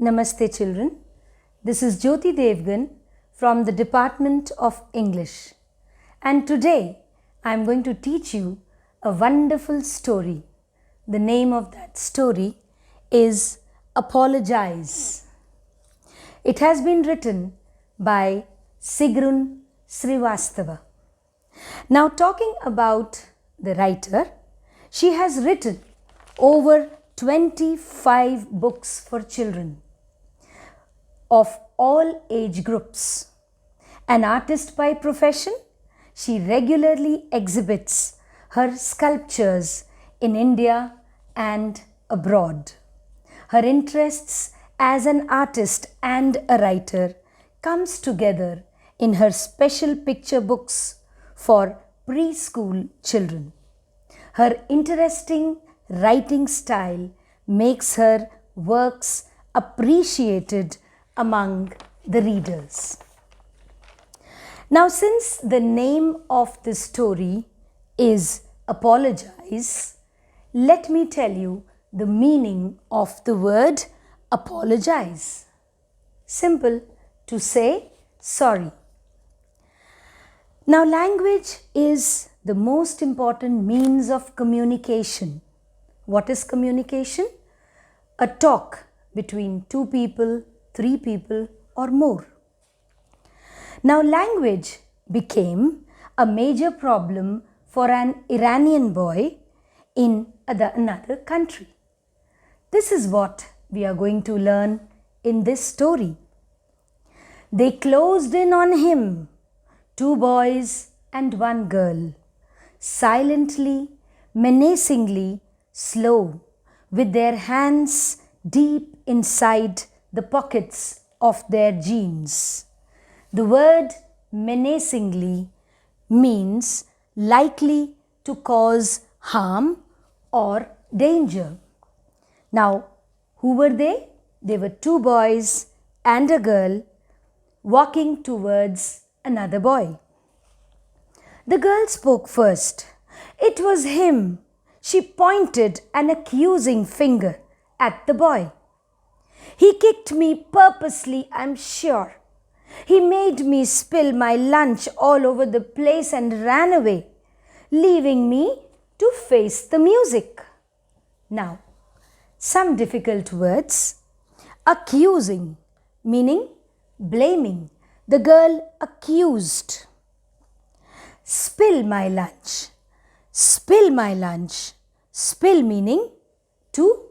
Namaste children. This is Jyoti Devgan from the Department of English, and today I am going to teach you a wonderful story. The name of that story is Apologize. It has been written by Sigrun Srivastava. Now, talking about the writer, she has written over 25 books for children of all age groups. An artist by profession, she regularly exhibits her sculptures in India and abroad. Her interests as an artist and a writer comes together in her special picture books for preschool children. Her interesting writing style makes her works appreciated among the readers. Now, since the name of the story is Apologize, let me tell you the meaning of the word apologize. Simple, to say sorry. Now, language is the most important means of communication. What is communication? A talk between two people, three people or more. Now, language became a major problem for an Iranian boy in another country. This is what we are going to learn in this story. They closed in on him, two boys and one girl, silently, menacingly, slow, with their hands deep inside the pockets of their jeans. The word menacingly means likely to cause harm or danger. Now, who were they? They were two boys and a girl walking towards another boy. The girl spoke first. It was him. She pointed an accusing finger at the boy. He kicked me purposely, I'm sure. He made me spill my lunch all over the place and ran away, leaving me to face the music. Now, some difficult words. Accusing, meaning blaming. The girl accused. Spill my lunch. Spill my lunch. Spill meaning to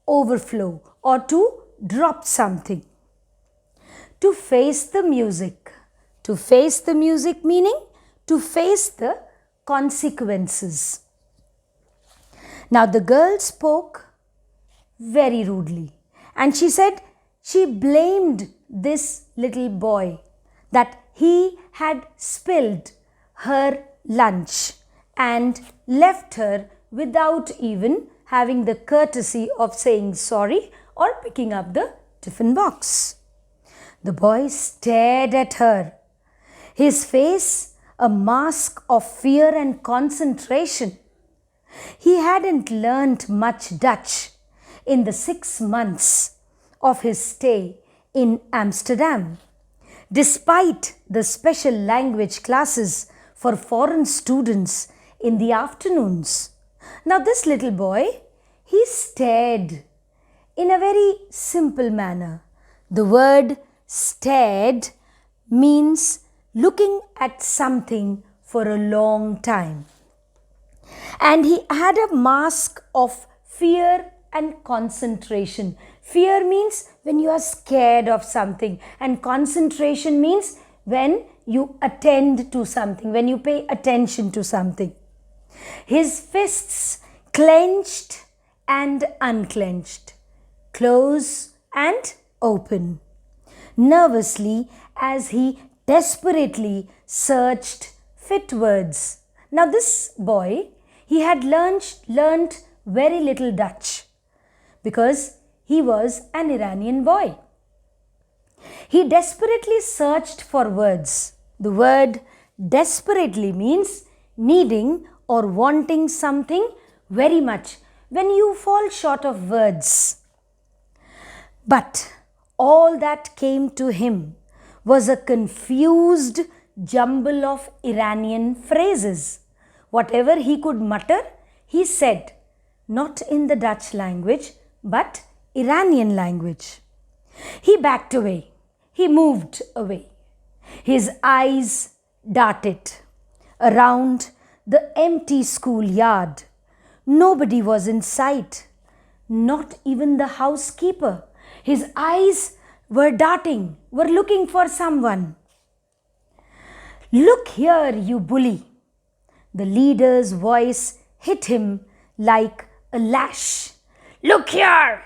overflow or to drop something. To face the music. To face the music meaning to face the consequences. Now, the girl spoke very rudely and she said she blamed this little boy that he had spilled her lunch and left her without even having the courtesy of saying sorry or picking up the tiffin box. The boy stared at her, his face a mask of fear and concentration. He hadn't learnt much Dutch in the 6 months of his stay in Amsterdam, despite the special language classes for foreign students in the afternoons. Now, this little boy, he stared in a very simple manner. The word stared means looking at something for a long time. And he had a mask of fear and concentration. Fear means when you are scared of something, and concentration means when you attend to something, when you pay attention to something. His fists clenched and unclenched, close and open, nervously as he desperately searched fit words. Now, this boy, he had learnt very little Dutch because he was an Iranian boy. He desperately searched for words. The word desperately means needing or wanting something very much when you fall short of words. But all that came to him was a confused jumble of Iranian phrases. Whatever he could mutter, he said, not in the Dutch language, but Iranian language. He backed away. He moved away. His eyes darted around the empty schoolyard. Nobody was in sight, not even the housekeeper. His eyes were darting, were looking for someone. Look here, you bully. The leader's voice hit him like a lash. Look here!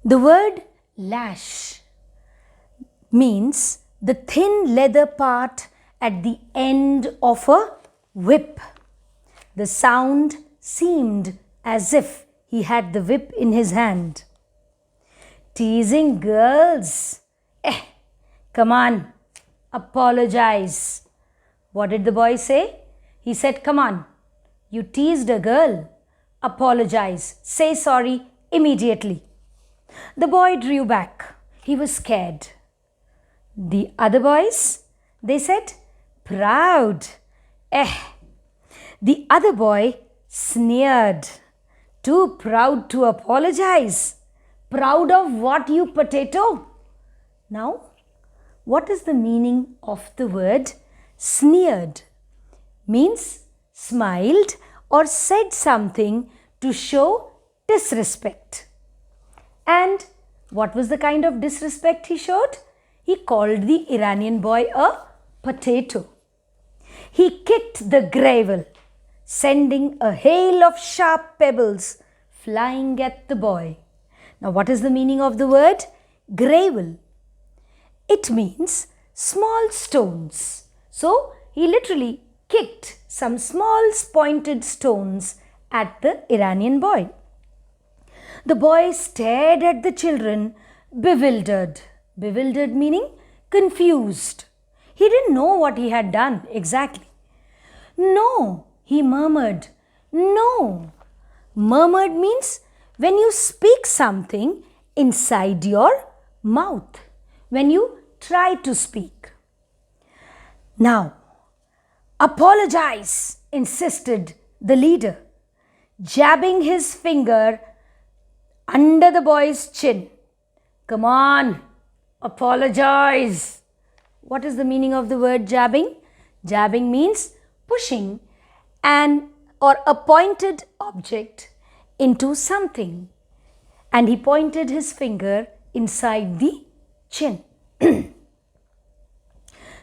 The word lash means the thin leather part at the end of a whip. The sound seemed as if he had the whip in his hand. Teasing girls? Come on, apologize. What did the boy say? He said, come on, you teased a girl. Apologize. Say sorry immediately. The boy drew back. He was scared. The other boys, they said, proud. The other boy sneered. Too proud to apologize. Proud of what, you potato? Now, what is the meaning of the word sneered? Means smiled or said something to show disrespect. And what was the kind of disrespect he showed? He called the Iranian boy a potato. He kicked the gravel, sending a hail of sharp pebbles flying at the boy. Now, what is the meaning of the word gravel? It means small stones. So, he literally kicked some small pointed stones at the Iranian boy. The boy stared at the children, bewildered. Bewildered meaning confused. He didn't know what he had done exactly. No, he murmured. No. Murmured means when you speak something inside your mouth, when you try to speak. Now, apologize, insisted the leader, jabbing his finger under the boy's chin. Come on, apologize. What is the meaning of the word jabbing? Jabbing means pushing an or a pointed object into something. And he pointed his finger inside the chin.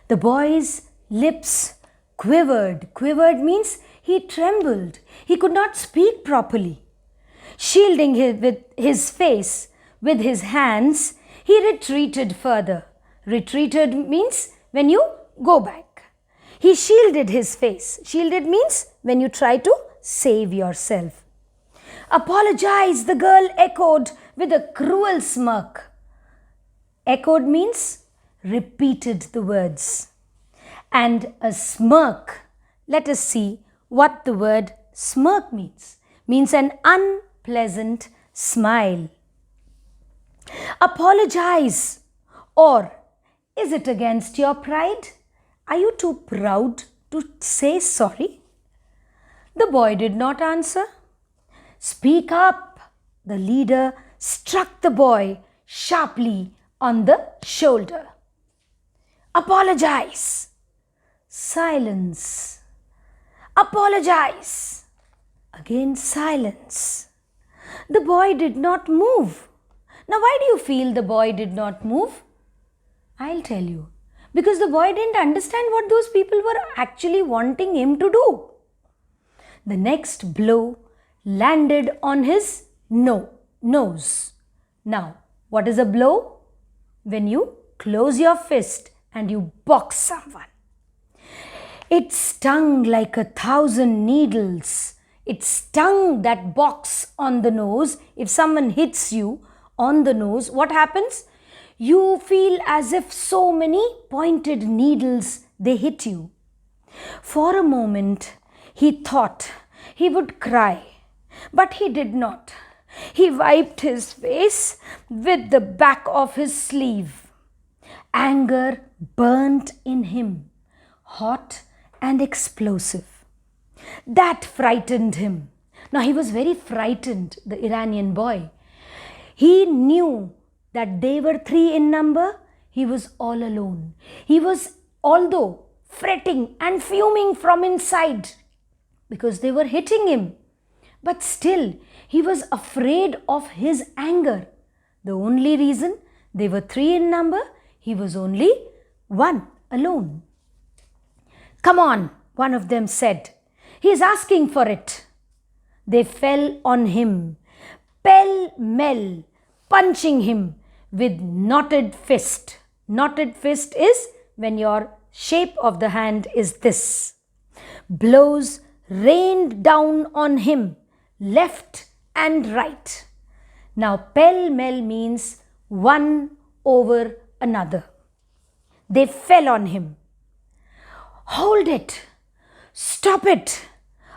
The boy's lips quivered. Quivered means he trembled. He could not speak properly. Shielding his face with his hands, he retreated further. Retreated means when you go back. He shielded his face. Shielded means when you try to save yourself. Apologize, the girl echoed with a cruel smirk. Echoed means repeated the words. And a smirk, let us see what the word smirk means. Means an unpleasant smile. Apologize, or is it against your pride? Are you too proud to say sorry? The boy did not answer. Speak up. The leader struck the boy sharply on the shoulder. Apologize. Silence. Apologize. Again silence. The boy did not move. Now, why do you feel the boy did not move? I'll tell you. Because the boy didn't understand what those people were actually wanting him to do. The next blow landed on his nose. Now, what is a blow? When you close your fist and you box someone. It stung like 1,000 needles. It stung, that box on the nose. If someone hits you on the nose, what happens? You feel as if so many pointed needles, they hit you. For a moment, he thought he would cry, but he did not. He wiped his face with the back of his sleeve. Anger burnt in him, hot and explosive. That frightened him. Now he was very frightened, the Iranian boy. He knew that they were 3 in number. He was all alone. He was, although fretting and fuming from inside because they were hitting him, but still he was afraid of his anger. The only reason they were 3 in number, he was only 1 alone. Come on, one of them said. He is asking for it. They fell on him, pell-mell, punching him with knotted fist. Knotted fist is when your shape of the hand is this. Blows rained down on him, left and right. Now pell-mell means one over another. They fell on him. Hold it! Stop it!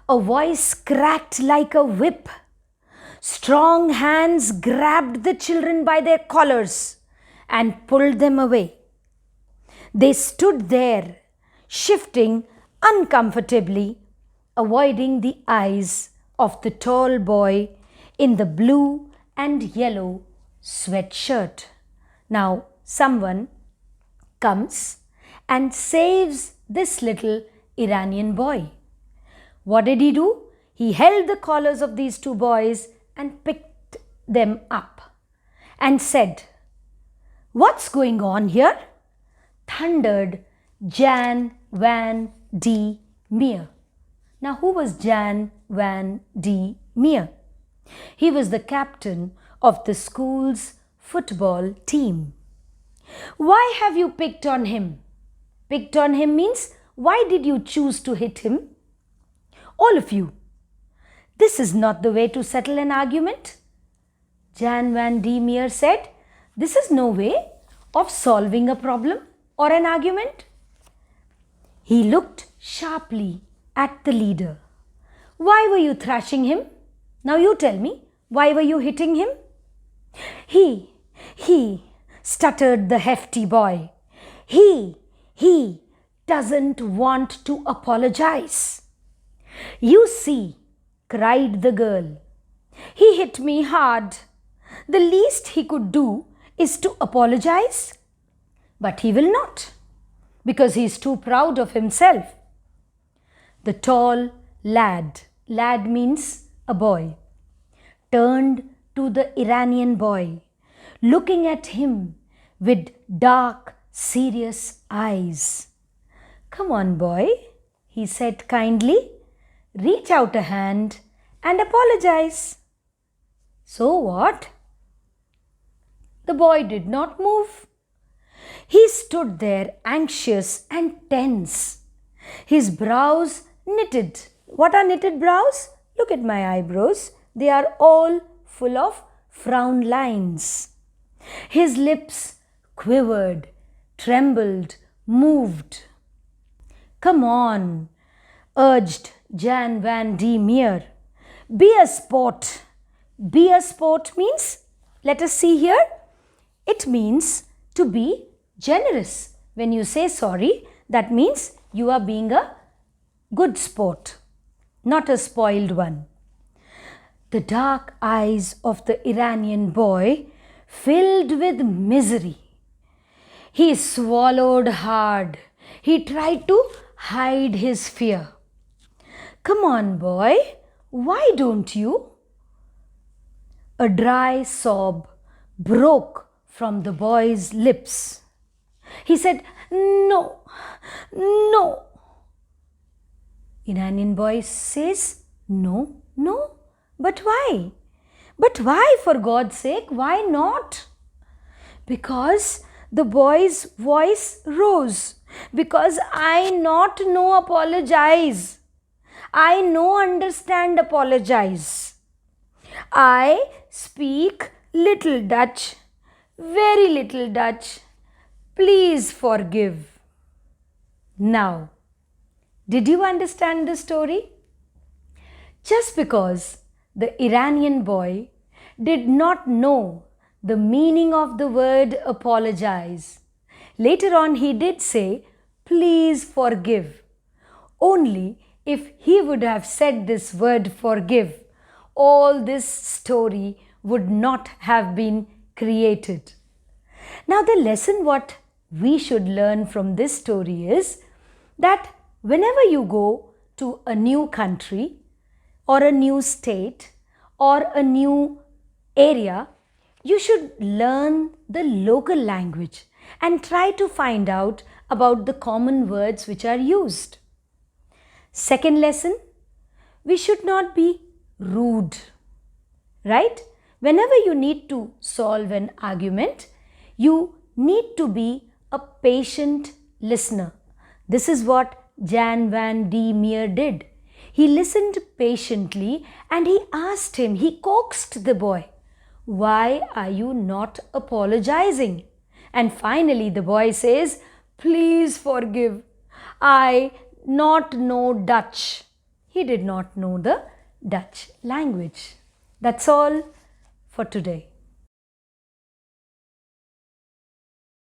A voice cracked like a whip. Strong hands grabbed the children by their collars and pulled them away. They stood there, shifting uncomfortably, avoiding the eyes of the tall boy in the blue and yellow sweatshirt. Now someone comes and saves this little Iranian boy. What did he do? He held the collars of these 2 boys and picked them up and said, "What's going on here?" thundered Jan van die Meer. Now who was Jan van die Meer? He was the captain of the school's football team. Why have you picked on him? Picked on him means, why did you choose to hit him? All of you. This is not the way to settle an argument. Jan van die Meer said, this is no way of solving a problem or an argument. He looked sharply at the leader. Why were you thrashing him? Now you tell me, why were you hitting him? He, stuttered the hefty boy. He doesn't want to apologize. You see, cried the girl, he hit me hard. The least he could do is to apologize. But he will not, because he is too proud of himself. The tall lad means a boy, turned to the Iranian boy, looking at him with dark, serious eyes. Come on, boy, he said kindly. Reach out a hand and apologize. So what? The boy did not move. He stood there anxious and tense. His brows knitted. What are knitted brows? Look at my eyebrows. They are all full of frown lines. His lips quivered, trembled, moved. Come on, urged Jan van die Meer. Be a sport. Be a sport means, let us see here, it means to be generous. When you say sorry, that means you are being a good sport, not a spoiled one. The dark eyes of the Iranian boy filled with misery. He swallowed hard. He tried to hide his fear. Come on, boy, why don't you? A dry sob broke from the boy's lips. He said, no. Iranian boy says, no. But why? But why, for God's sake, why not? Because the boy's voice rose. Because I not know apologize. I no understand apologize. I speak little Dutch, very little Dutch. Please forgive. Now, did you understand the story? Just because the Iranian boy did not know the meaning of the word apologize. Later on, he did say, please forgive. Only if he would have said this word forgive, all this story would not have been created. Now, the lesson what we should learn from this story is that whenever you go to a new country or a new state or a new area, you should learn the local language and try to find out about the common words which are used. Second lesson, we should not be rude, right? Whenever you need to solve an argument, you need to be a patient listener. This is what Jan van die Meer did. He listened patiently and he asked him, he coaxed the boy, why are you not apologizing? And finally the boy says, please forgive, I not know Dutch. He did not know the Dutch language. That's all for today.